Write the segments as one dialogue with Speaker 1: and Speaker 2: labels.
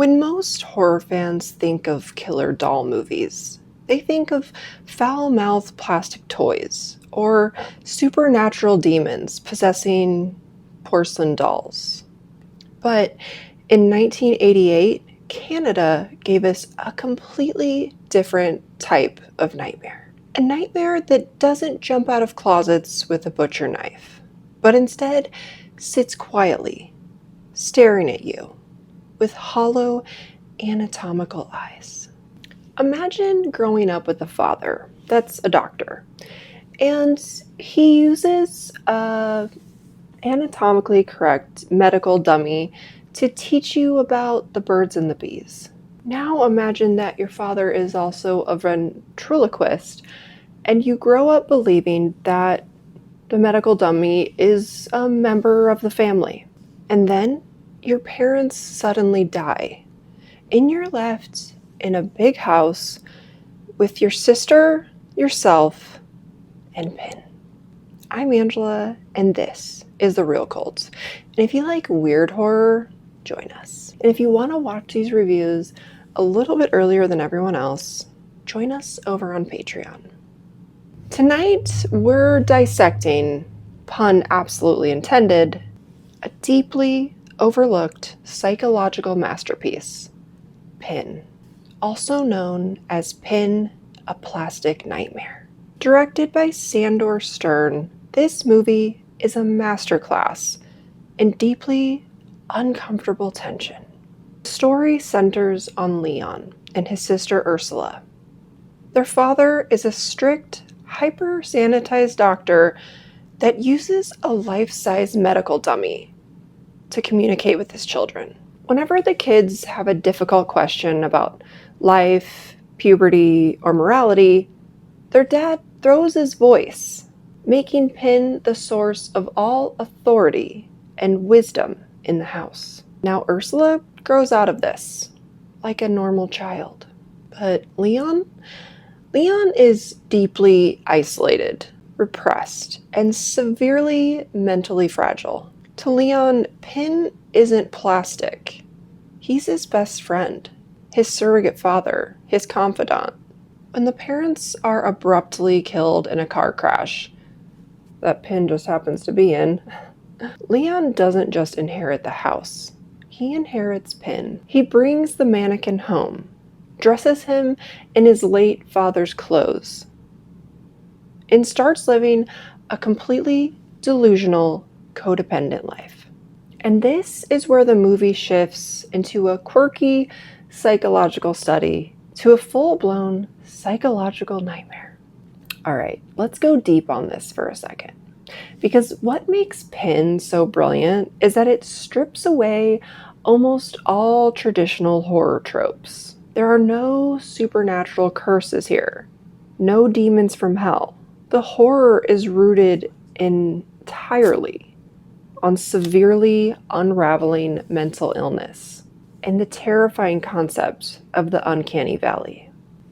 Speaker 1: When most horror fans think of killer doll movies, they think of foul-mouthed plastic toys or supernatural demons possessing porcelain dolls. But in 1988, Canada gave us a completely different type of nightmare. A nightmare that doesn't jump out of closets with a butcher knife, but instead sits quietly, staring at you with hollow, anatomical eyes. Imagine growing up with a father that's a doctor, and he uses a anatomically correct medical dummy to teach you about the birds and the bees. Now imagine that your father is also a ventriloquist, and you grow up believing that the medical dummy is a member of the family. And then your parents suddenly die, and you're left in a big house with your sister, yourself, and Pin. I'm Angela, and this is The Real Cult. And if you like weird horror, join us. And if you want to watch these reviews a little bit earlier than everyone else, join us over on Patreon. Tonight, we're dissecting, pun absolutely intended, a deeply overlooked psychological masterpiece, Pin, also known as Pin, a Plastic Nightmare. Directed by Sandor Stern, this movie is a masterclass in deeply uncomfortable tension. The story centers on Leon and his sister Ursula. Their father is a strict, hyper-sanitized doctor that uses a life-size medical dummy to communicate with his children. Whenever the kids have a difficult question about life, puberty, or morality, their dad throws his voice, making Pin the source of all authority and wisdom in the house. Now Ursula grows out of this, like a normal child. But Leon is deeply isolated, repressed, and severely mentally fragile. To Leon, Pin isn't plastic. He's his best friend, his surrogate father, his confidant. When the parents are abruptly killed in a car crash that Pin just happens to be in, Leon doesn't just inherit the house. He inherits Pin. He brings the mannequin home, dresses him in his late father's clothes, and starts living a completely delusional, codependent life. And this is where the movie shifts into a quirky psychological study to a full-blown psychological nightmare. All right, let's go deep on this for a second. Because what makes Pin so brilliant is that it strips away almost all traditional horror tropes. There are no supernatural curses here, no demons from hell. The horror is rooted entirely on severely unraveling mental illness and the terrifying concept of the uncanny valley.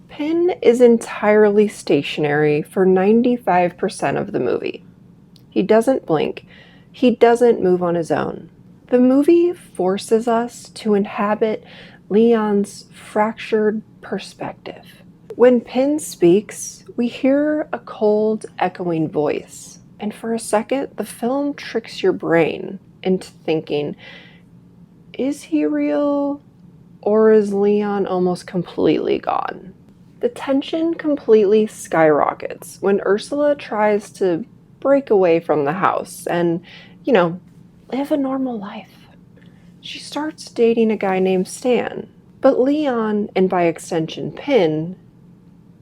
Speaker 1: Pin is entirely stationary for 95% of the movie. He doesn't blink. He doesn't move on his own. The movie forces us to inhabit Leon's fractured perspective. When Pin speaks, we hear a cold, echoing voice. And for a second, the film tricks your brain into thinking, is he real? Or is Leon almost completely gone? The tension completely skyrockets when Ursula tries to break away from the house and, live a normal life. She starts dating a guy named Stan, but Leon, and by extension Pin,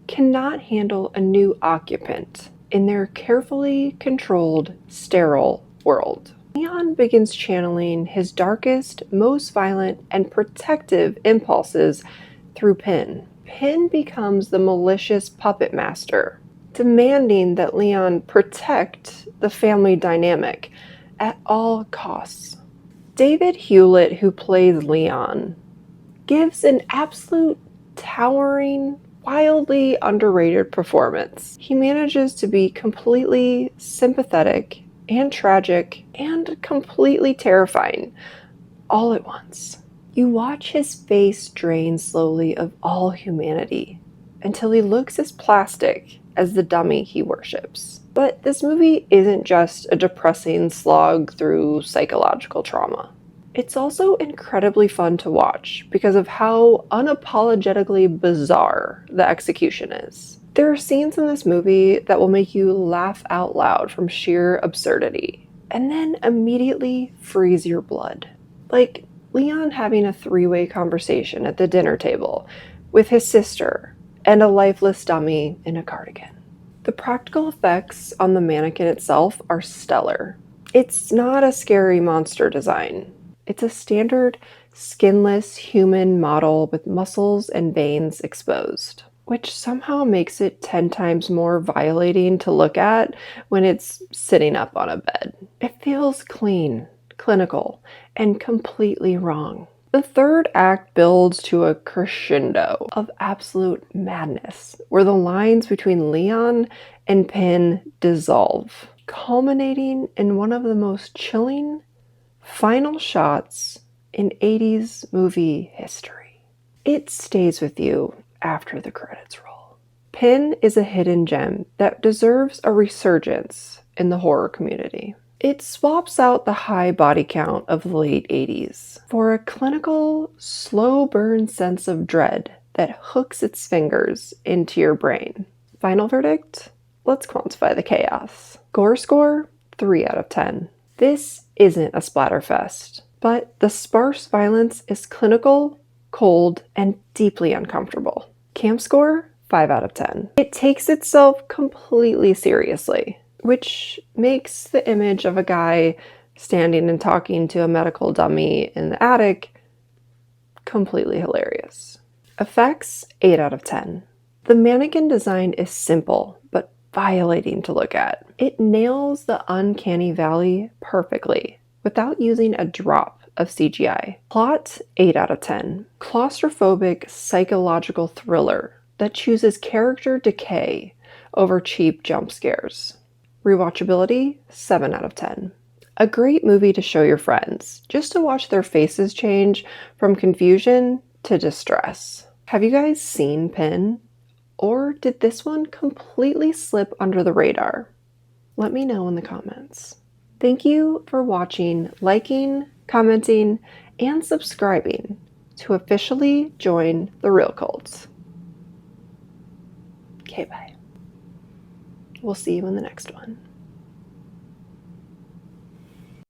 Speaker 1: cannot handle a new occupant in their carefully controlled, sterile world. Leon begins channeling his darkest, most violent, and protective impulses through Pin. Pin becomes the malicious puppet master, demanding that Leon protect the family dynamic at all costs. David Hewlett, who plays Leon, gives an absolute towering, wildly underrated performance. He manages to be completely sympathetic and tragic and completely terrifying all at once. You watch his face drain slowly of all humanity until he looks as plastic as the dummy he worships. But this movie isn't just a depressing slog through psychological trauma. It's also incredibly fun to watch because of how unapologetically bizarre the execution is. There are scenes in this movie that will make you laugh out loud from sheer absurdity, and then immediately freeze your blood. Like Leon having a three-way conversation at the dinner table with his sister and a lifeless dummy in a cardigan. The practical effects on the mannequin itself are stellar. It's not a scary monster design. It's a standard skinless human model with muscles and veins exposed, which somehow makes it 10 times more violating to look at when it's sitting up on a bed. It feels clean, clinical, and completely wrong. The third act builds to a crescendo of absolute madness, where the lines between Leon and Pin dissolve, culminating in one of the most chilling final shots in 80s movie history. It stays with you after the credits roll. Pin is a hidden gem that deserves a resurgence in the horror community. It swaps out the high body count of the late 80s for a clinical, slow burn sense of dread that hooks its fingers into your brain. Final verdict? Let's quantify the chaos. Gore score? 3 out of 10. This isn't a splatterfest, but the sparse violence is clinical, cold, and deeply uncomfortable. Camp score? 5 out of 10. It takes itself completely seriously, which makes the image of a guy standing and talking to a medical dummy in the attic completely hilarious. Effects? 8 out of 10. The mannequin design is simple, but violating to look at. It nails the uncanny valley perfectly without using a drop of CGI. Plot? 8 out of 10. Claustrophobic psychological thriller that chooses character decay over cheap jump scares. Rewatchability? 7 out of 10. A great movie to show your friends, just to watch their faces change from confusion to distress. Have you guys seen Pin? Or did this one completely slip under the radar? Let me know in the comments. Thank you for watching, liking, commenting, and subscribing to officially join the Real Cults. Okay, bye. We'll see you in the next one.